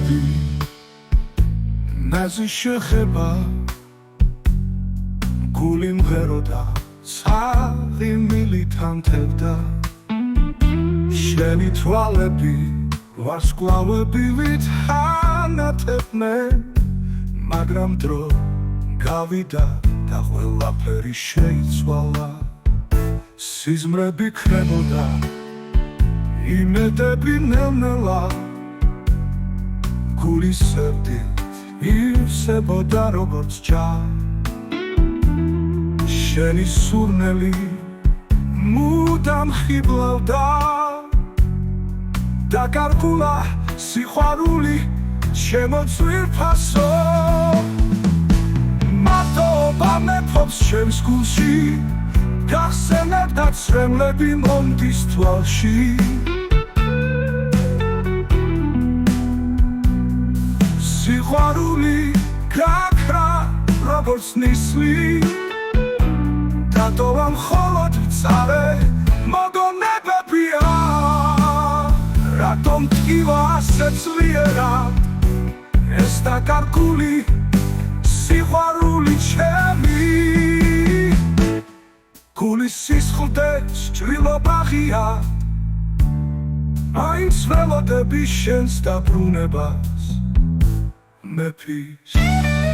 ჭრილობები ნაზი შეხება გული მღეროდა ცაღი მილითანთებდა შენი თვალები ვარსკვლავებივით ანათებდნენ მაგრამ დრო გავიდა და ყველაფერი შეიცვალა სიზმრები ქრებოდა იმედები ნელ-ნელა გულის სევდით ივსებოდა როგორც ჭა შენი სურნელი მუდამ ხიბლავდა დაკარგულა სიყვარული ჩემო ძვირფასო მარტოობა მეფობს ჩემს გულში გახსენებ დაცრემლები მომდის თვალში სიყვარული გაქრა როგორც ნისლი დატოვა მხოლოდ მწარე მოგონებებია რატომ ტკივა ასე ძლიერად ეს დაკარგული სიყვარული ჩემი გულის სისხლდეც ჭრილობა ღია მაინც ველოდები შენს დაბრუნებას მეფის